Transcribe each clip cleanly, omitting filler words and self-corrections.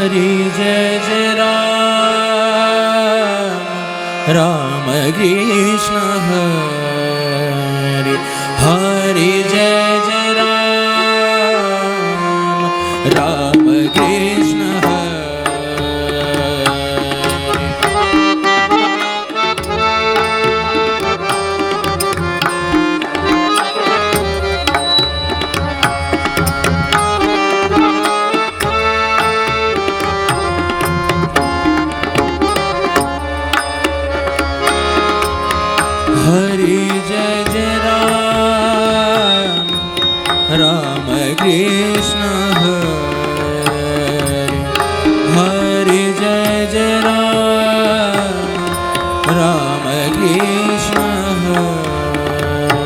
हरि जय जय राम राम कृष्ण हरि हरि जय जय राम राम कृष्ण हरि जय जय राम राम कृष्ण हरि हरि जय जय राम राम कृष्ण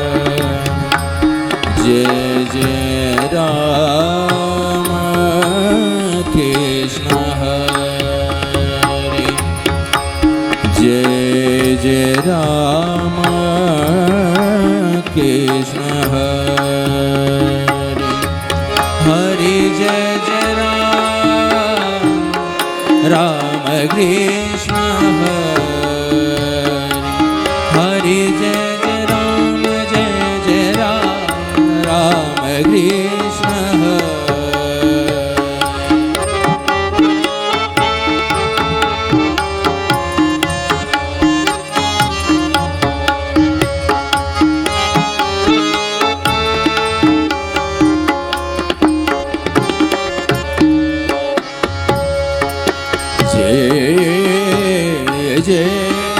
हरि जय जय राम कृष्ण हरि जय जय राम कृष्ण हरि हरि जय जय राम राम कृष्ण हरि हरि जय जय राम राम कृष्ण हरि हरि जय जय राम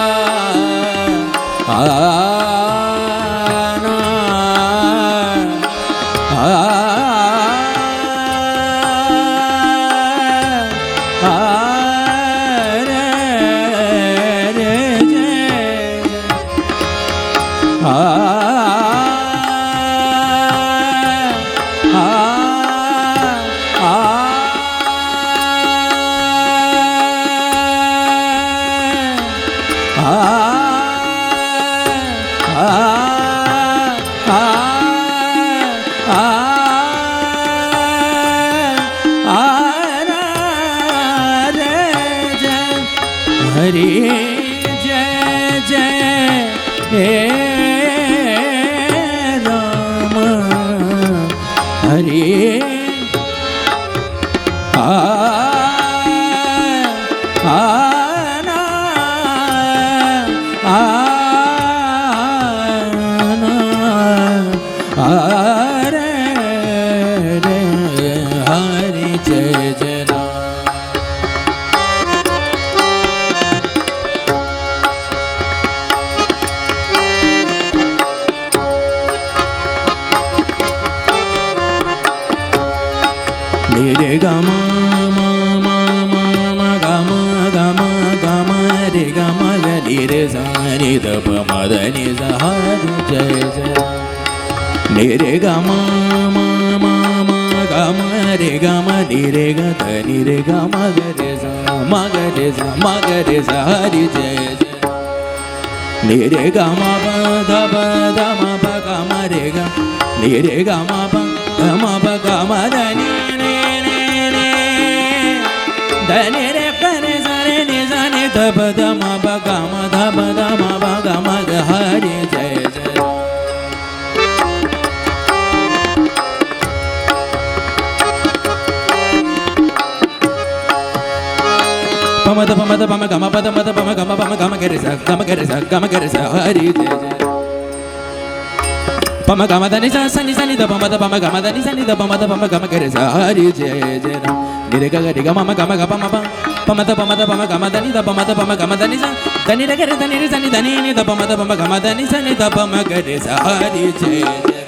हरि हरि जय जय रे ग म म म म म ग म ग म ग म रे ग म ग नि रे सा नि द प म द नि सा हरि जय जय नि रे ग म म म म ग म रे ग म नि रे ग ध नि रे ग म ग रे सा म ग रे सा म ग रे सा हरि जय जय नि रे ग म प ध म प ग म रे ग ni re ga ma pa ga ma da ni ni ni ni da ni re pa ni sa ni da pa da ma pa ga ma da pa da ma pa ga ma da Hari Jai Jai Pamada pamada pama gama pada mada pama gama gerisa Hari Jai Jai Pama gama da nisa sani da pama da pama gama da nisa ni da pama da pama gama gerisa Hari Jai Jai Nire ga ga ma gama ga pama pama da pama gama da ni da pama gama da nisa dani da gerisa ni re sani dani ni da pama gama da nisa ni da pama gerisa Hari Jai Jai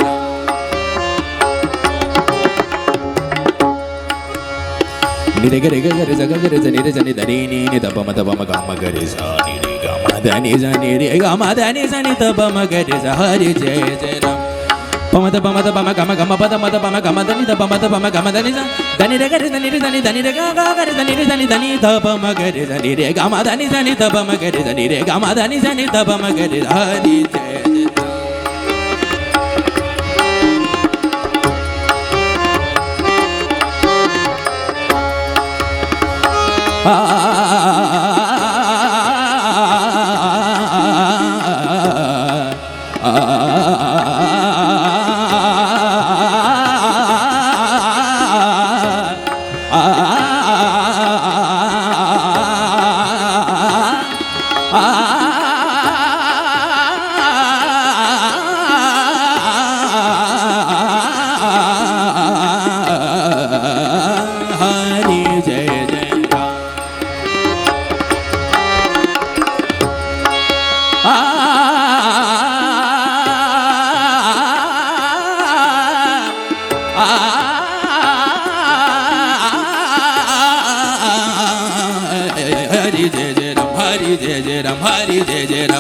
Nire ga ga gerisa ni re sani dani ni da pama gama gerisa Nire ga ma da ni sa ni re ga ma da ni sa ni da pama gerisa Hari Jai Jai Pama da pama gama pada mada pama gama da ni da pama gama da ni sa dani re ga re dani re ga ga re dani re sani dani da pama gerisa ni re ga ma da ni sa ni da pama gerisa ni re ga ma da ni sa ni da pama gerisa Hari Jai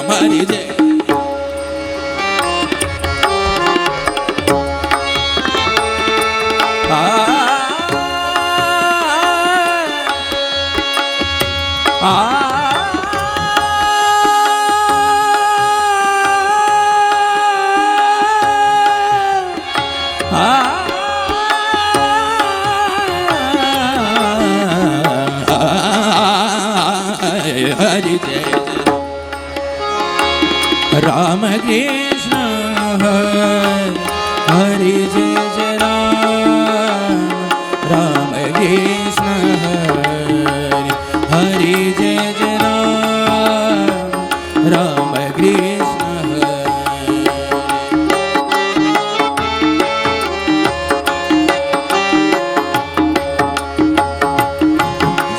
Hari Jai Hari Jai Ram Krishna Hari Jai Jai Ram Krishna Hari Jai Jai Ram Krishna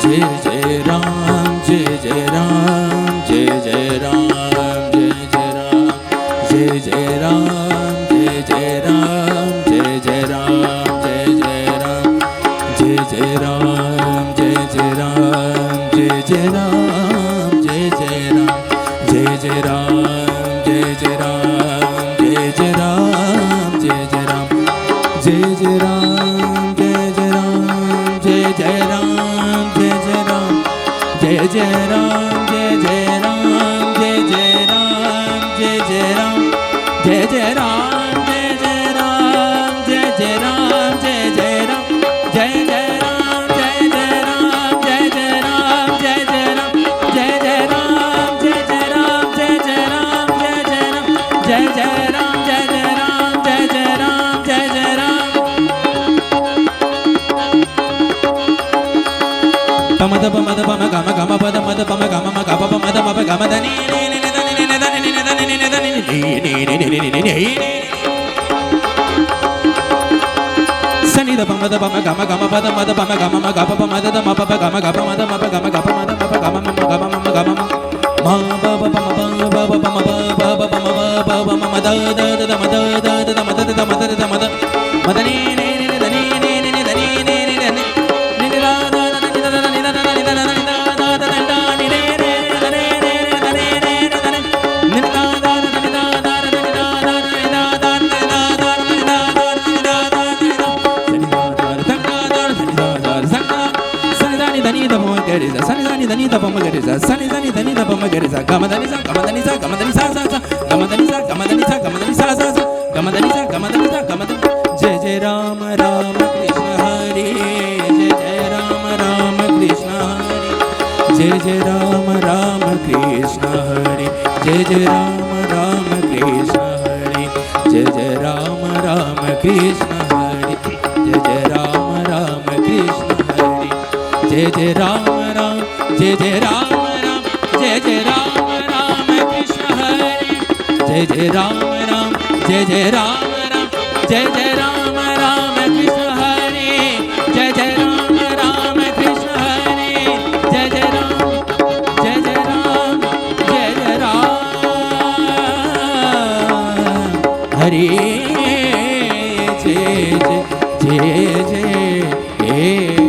Jai Jai Ram Jai Jai Ram Jai Jai Ram Jai Jai Ram, Jai Jai Ram, Jai Jai Ram, Jai Jai Ram, Jai Jai Ram, Jai Jai Ram, Jai Jai Ram, Jai Jai Ram, Jai Jai Ram, Jai Jai Ram, Jai Jai Ram, Jai Jai Ram, Jai Jai Ram, Jai Jai Ram, Jai Jai Ram, Jai Jai Ram, Jai Jai Ram, Jai Jai Ram, Jai Jai Ram, Jai Jai Ram. Jai Jai Ram, Jai Jai Ram, Jai Jai Ram, Jai Jai Ram, Jai Jai Ram, Jai Jai Ram, Jai Jai Ram, Jai Jai Ram, Jai Jai Ram, Jai Jai Ram, Jai Jai Ram, Jai Jai Ram, Jai Jai Ram, Jai Jai Ram, Jai Jai Ram, Jai Jai Ram. Pamada pamada pama gama gama pada mada pama gama ma gama pamada pama gama da ni ni ni da ni ni da ni ni da ni ni da ni ni Sani da pama gama gama pada mada pama gama ma gama pama da ma papa gama gama mada ma gama gama mada papa gama ma gama ma gama ma ba ba pama ba ba pama ba ba pama ba ba ma da da da ma da da da ma da da ma da da ma da ma da ni ni ni da ni ni ni da ni ni ni da ni ni da da da ni da da ni da da ni da da ni da da da da ni ni ni da ni ni da ni ni da ni ni da da da ni da da da ni da da ni da da ni da da ni da da ni da da ni da sani da ni da ni da pama gerisa sani da ni da ni da pama gerisa sani da ni da ni da pama gerisa gama da ni sa gama da ni sa gama da ni sa sa gama da ni sa gama da ni sa gama da ni sa sa gama da ni sa gama da ni sa gama जय जय राम राम कृष्ण हरे जय जय राम राम कृष्ण हरे जय जय राम राम कृष्ण हरे जय जय राम राम कृष्ण हरे जय जय राम राम कृष्ण हरे जय जय राम राम कृष्ण हरे जय जय राम राम जय जय राम राम जय जय राम राम कृष्ण हरे जय जय राम राम जय जय राम राम जय जय राम राम कृष्ण हरे जय जय राम राम कृष्ण हरे जय जय राम जय जय राम जय जय राम हरे जय जय जय जय